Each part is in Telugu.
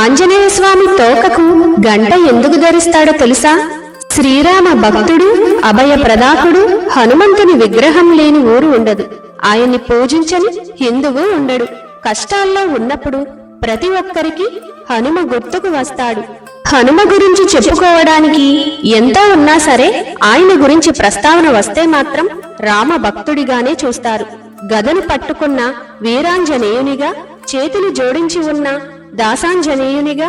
ఆంజనేయ స్వామి తోకకు గంట ఎందుకు ధరిస్తాడో తెలుసా? శ్రీరామ భక్తుడు, అభయ ప్రదాకుడు, హనుమంతుని విగ్రహం లేని ఊరు ఉండదు. ఆయన్ని పూజించని హిందువు ఉండడు. కష్టాల్లో ఉన్నప్పుడు ప్రతి ఒక్కరికి హనుమ గుర్తుకు వస్తాడు. హనుమ గురించి చెప్పుకోవడానికి ఎంతో ఉన్నా సరే ఆయన గురించి ప్రస్తావన వస్తే మాత్రం రామ భక్తుడిగానే చూస్తారు. గదను పట్టుకున్న వీరాంజనేయునిగా, చేతులు జోడించి ఉన్న దాసాంజనేయునిగా,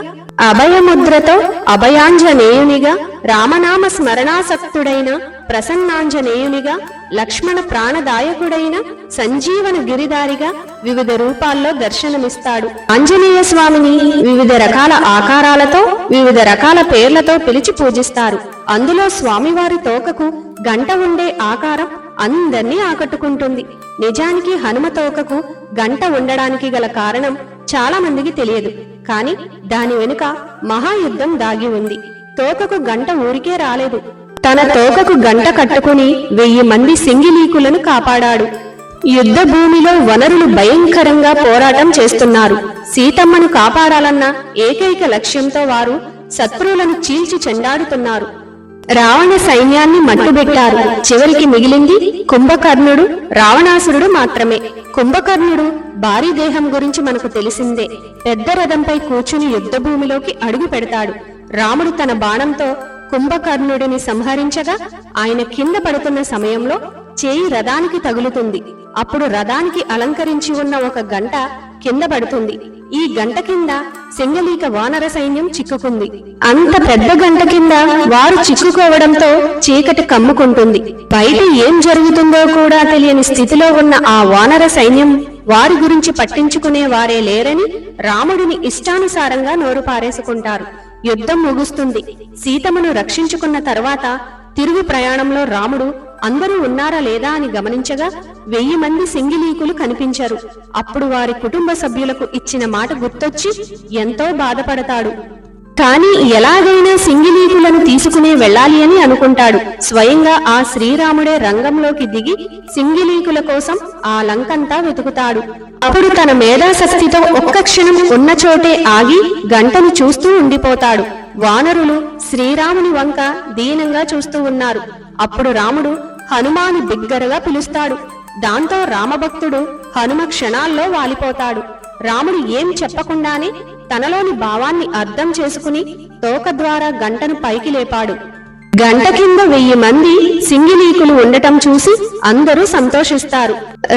అభయముద్రతో అభయాంజనేయునిగా, రామనామ స్మరణాసక్తుడైన ప్రసన్నాంజనేయునిగా, లక్ష్మణ ప్రాణదాయకుడైన సంజీవన గిరిదారిగా వివిధ రూపాల్లో దర్శనమిస్తాడు. ఆంజనేయ స్వామిని వివిధ రకాల ఆకారాలతో, వివిధ రకాల పేర్లతో పిలిచి పూజిస్తారు. అందులో స్వామివారి తోకకు గంట ఉండే ఆకారం అందర్నీ ఆకట్టుకుంటుంది. నిజానికి హనుమ తోకకు గంట ఉండడానికి గల కారణం చాలా మందికి తెలియదు. కాని దాని వెనుక మహాయుద్ధం దాగి ఉంది. తోకకు గంట ఊరికే రాలేదు. తన తోకకు గంట కట్టుకుని 1000 మంది సింగిలీకులను కాపాడాడు. యుద్ధ భూమిలో వనరులు భయంకరంగా పోరాటం చేస్తున్నారు. సీతమ్మను కాపాడాలన్న ఏకైక లక్ష్యంతో వారు శత్రువులను చీల్చి చెండాడుతున్నారు. రావణ సైన్యాన్ని మట్టుబెట్టారు. చివరికి మిగిలింది కుంభకర్ణుడు, రావణాసురుడు మాత్రమే. కుంభకర్ణుడు భారీ దేహం గురించి మనకు తెలిసిందే. పెద్ద రథంపై కూర్చుని యుద్ధ భూమిలోకి అడుగు పెడతాడు. రాముడు తన బాణంతో కుంభకర్ణుడిని సంహరించగా ఆయన కింద పడుతున్న సమయంలో చేయి రథానికి తగులుతుంది. అప్పుడు రథానికి అలంకరించి ఉన్న ఒక గంట కింద పడుతుంది. ఈ గంట కింద సింగలీక వానర సైన్యం చిక్కుకుంది. అంత పెద్ద గంట కింద వారు చిక్కుకోవడంతో చీకటి కమ్ముకుంటుంది. బయట ఏం జరుగుతుందో కూడా తెలియని స్థితిలో ఉన్న ఆ వానర సైన్యం వారి గురించి పట్టించుకునే వారే లేరని రాముడిని ఇష్టానుసారంగా నోరు పారేసుకుంటారు. యుద్ధం ముగుస్తుంది. సీతమ్మను రక్షించుకున్న తర్వాత తిరుగు ప్రయాణంలో రాముడు అందరూ ఉన్నారా లేదా అని గమనించగా 1000 మంది సింగిలీకులు కనిపించరు. అప్పుడు వారి కుటుంబ సభ్యులకు ఇచ్చిన మాట గుర్తొచ్చి ఎంతో బాధపడతాడు. కాని ఎలాగైనా సింగిలీకులను తీసుకునే వెళ్ళాలి అని అనుకుంటాడు. స్వయంగా ఆ శ్రీరాముడే రంగంలోకి దిగి సింగిలీకుల కోసం ఆ లంకంతా వెతుకుతాడు. అప్పుడు తన మేధాశక్తితో ఒక్క క్షణం ఉన్న చోటే ఆగి గంటను చూస్తూ ఉండిపోతాడు. వానరులు శ్రీరాముని వంక దీనంగా చూస్తూ ఉన్నారు. అప్పుడు రాముడు హనుమాను బిగ్గరగా పిలుస్తాడు. దాంతో రామభక్తుడు హనుమ క్షణాల్లో వాలిపోతాడు. రాముడు ఏం చెప్పకుండానే తనలోని భావాన్ని అర్థం చేసుకుని తోక ద్వారా గంటను పైకి లేపాడు. గంట కింద 1000 మంది సింగిలీకులు ఉండటం చూసి అందరూ సంతోషిస్తారు.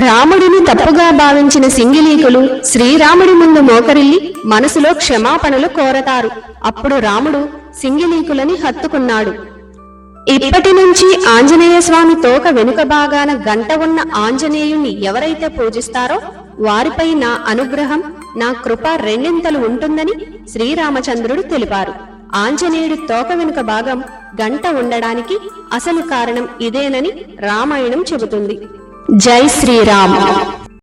రాముడిని తప్పుగా భావించిన సింగిలీకులు శ్రీరాముడి ముందు మోకరిల్లి మనసులో క్షమాపణలు కోరతారు. అప్పుడు రాముడు సింగిలీకులని హత్తుకున్నాడు. ఇప్పటి నుంచి ఆంజనేయ స్వామి తోక వెనుక భాగాన గంట ఉన్న ఆంజనేయుణ్ణి ఎవరైతే పూజిస్తారో వారిపై నా అనుగ్రహం, నా కృప రెండింతలు ఉంటుందని శ్రీరామచంద్రుడు తెలిపారు. ఆంజనేయుడి తోక వెనుక భాగం గంట ఉండడానికి అసలు కారణం ఇదేనని రామాయణం చెబుతుంది. జై శ్రీరామ్.